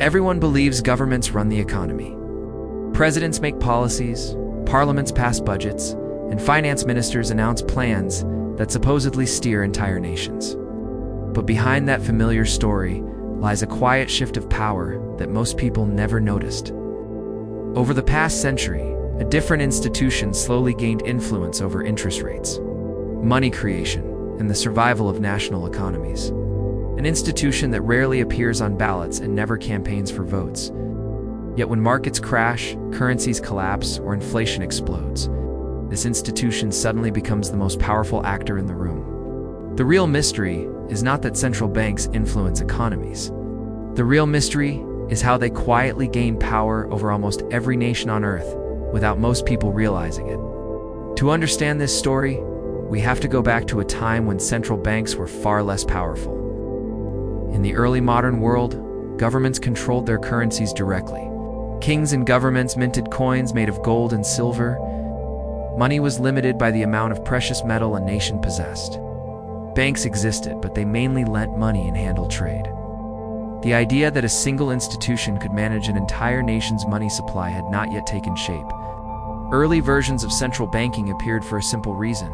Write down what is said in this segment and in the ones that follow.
Everyone believes governments run the economy. Presidents make policies, parliaments pass budgets, and finance ministers announce plans that supposedly steer entire nations. But behind that familiar story lies a quiet shift of power that most people never noticed. Over the past century, a different institution slowly gained influence over interest rates, money creation, and the survival of national economies. An institution that rarely appears on ballots and never campaigns for votes. Yet when markets crash, currencies collapse, or inflation explodes, this institution suddenly becomes the most powerful actor in the room. The real mystery is not that central banks influence economies. The real mystery is how they quietly gain power over almost every nation on Earth without most people realizing it. To understand this story, we have to go back to a time when central banks were far less powerful. In the early modern world, governments controlled their currencies directly. Kings and governments minted coins made of gold and silver. Money was limited by the amount of precious metal a nation possessed. Banks existed, but they mainly lent money and handled trade. The idea that a single institution could manage an entire nation's money supply had not yet taken shape. Early versions of central banking appeared for a simple reason.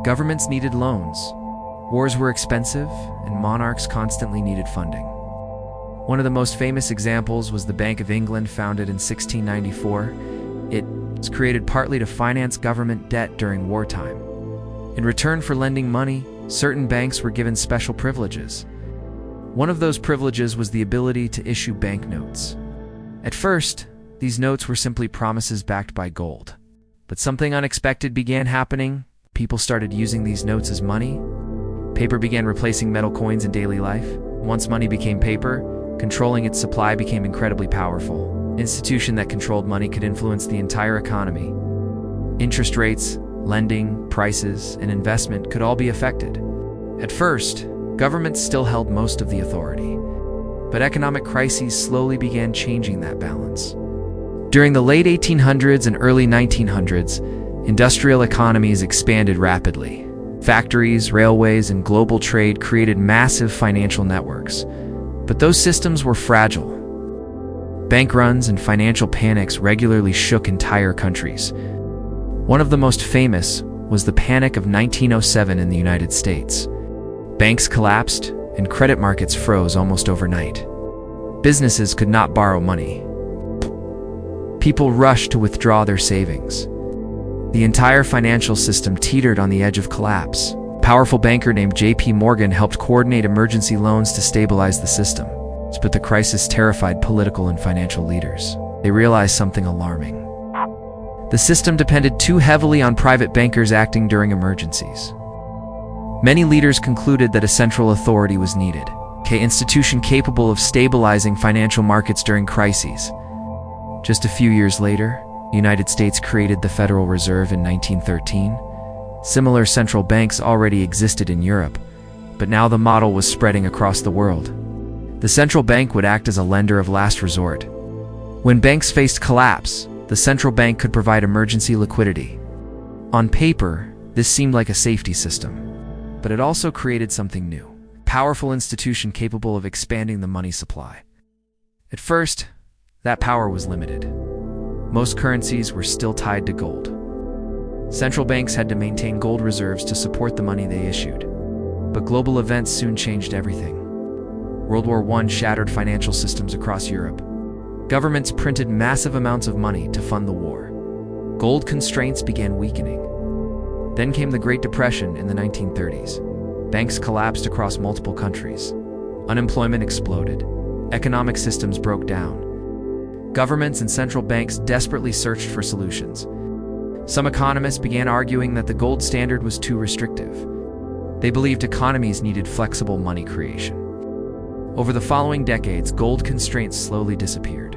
Governments needed loans. Wars were expensive, and monarchs constantly needed funding. One of the most famous examples was the Bank of England, founded in 1694. It was created partly to finance government debt during wartime. In return for lending money, certain banks were given special privileges. One of those privileges was the ability to issue banknotes. At first, these notes were simply promises backed by gold. But something unexpected began happening. People started using these notes as money. Paper began replacing metal coins in daily life. Once money became paper, controlling its supply became incredibly powerful. An institution that controlled money could influence the entire economy. Interest rates, lending, prices, and investment could all be affected. At first, governments still held most of the authority, but economic crises slowly began changing that balance. During the late 1800s and early 1900s, industrial economies expanded rapidly. Factories, railways, and global trade created massive financial networks, but those systems were fragile. Bank runs and financial panics regularly shook entire countries. One of the most famous was the Panic of 1907 in the United States. Banks collapsed, and credit markets froze almost overnight. Businesses could not borrow money. People rushed to withdraw their savings. The entire financial system teetered on the edge of collapse. A powerful banker named J.P. Morgan helped coordinate emergency loans to stabilize the system. But the crisis terrified political and financial leaders. They realized something alarming. The system depended too heavily on private bankers acting during emergencies. Many leaders concluded that a central authority was needed, an institution capable of stabilizing financial markets during crises. Just a few years later, the United States created the Federal Reserve in 1913. Similar central banks already existed in Europe, but now the model was spreading across the world. The central bank would act as a lender of last resort. When banks faced collapse, the central bank could provide emergency liquidity. On paper, this seemed like a safety system. But it also created something new, a powerful institution capable of expanding the money supply. At first, that power was limited. Most currencies were still tied to gold. Central banks had to maintain gold reserves to support the money they issued. But global events soon changed everything. World War I shattered financial systems across Europe. Governments printed massive amounts of money to fund the war. Gold constraints began weakening. Then came the Great Depression in the 1930s. Banks collapsed across multiple countries. Unemployment exploded. Economic systems broke down. Governments and central banks desperately searched for solutions. Some economists began arguing that the gold standard was too restrictive. They believed economies needed flexible money creation. Over the following decades, gold constraints slowly disappeared.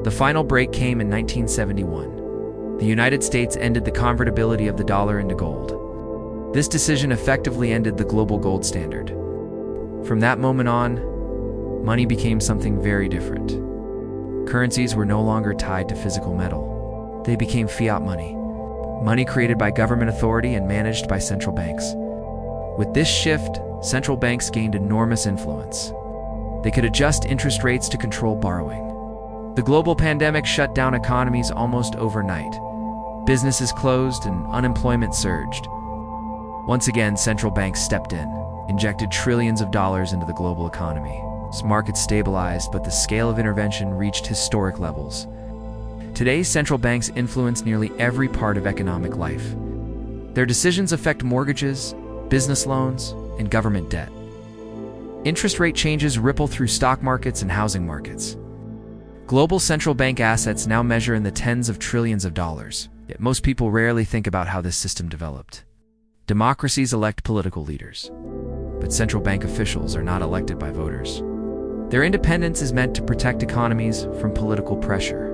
The final break came in 1971. The United States ended the convertibility of the dollar into gold. This decision effectively ended the global gold standard. From that moment on, money became something very different. Currencies were no longer tied to physical metal. They became fiat money, money created by government authority and managed by central banks. With this shift, central banks gained enormous influence. They could adjust interest rates to control borrowing. The global pandemic shut down economies almost overnight. Businesses closed and unemployment surged. Once again, central banks stepped in, injected trillions of dollars into the global economy. Markets stabilized, but the scale of intervention reached historic levels. Today, central banks influence nearly every part of economic life. Their decisions affect mortgages, business loans, and government debt. Interest rate changes ripple through stock markets and housing markets. Global central bank assets now measure in the tens of trillions of dollars, yet most people rarely think about how this system developed. Democracies elect political leaders, but central bank officials are not elected by voters. Their independence is meant to protect economies from political pressure.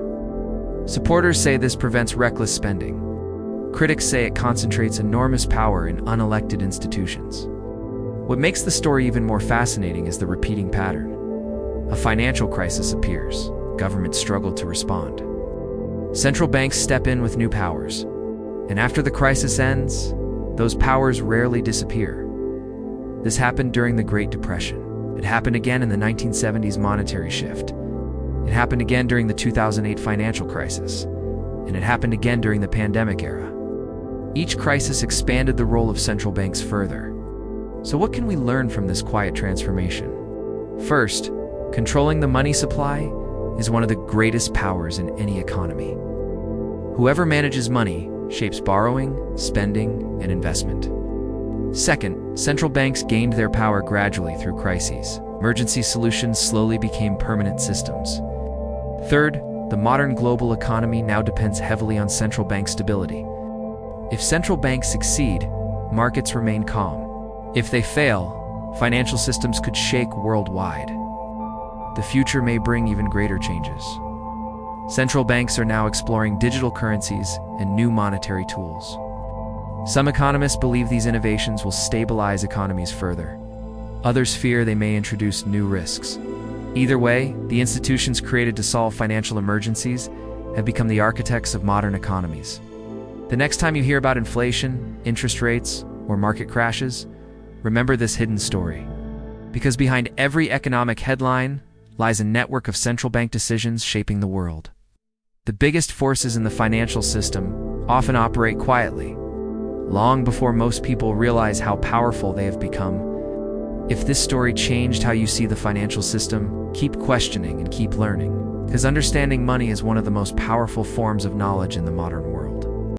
Supporters say this prevents reckless spending. Critics say it concentrates enormous power in unelected institutions. What makes the story even more fascinating is the repeating pattern. A financial crisis appears. Governments struggle to respond. Central banks step in with new powers. And after the crisis ends, those powers rarely disappear. This happened during the Great Depression. It happened again in the 1970s monetary shift. It happened again during the 2008 financial crisis. And it happened again during the pandemic era. Each crisis expanded the role of central banks further. So what can we learn from this quiet transformation? First, controlling the money supply is one of the greatest powers in any economy. Whoever manages money shapes borrowing, spending, and investment. Second, central banks gained their power gradually through crises. Emergency solutions slowly became permanent systems. Third, the modern global economy now depends heavily on central bank stability. If central banks succeed, markets remain calm. If they fail, financial systems could shake worldwide. The future may bring even greater changes. Central banks are now exploring digital currencies and new monetary tools. Some economists believe these innovations will stabilize economies further. Others fear they may introduce new risks. Either way, the institutions created to solve financial emergencies have become the architects of modern economies. The next time you hear about inflation, interest rates, or market crashes, remember this hidden story. Because behind every economic headline lies a network of central bank decisions shaping the world. The biggest forces in the financial system often operate quietly, long before most people realize how powerful they have become. If this story changed how you see the financial system, keep questioning and keep learning, because understanding money is one of the most powerful forms of knowledge in the modern world.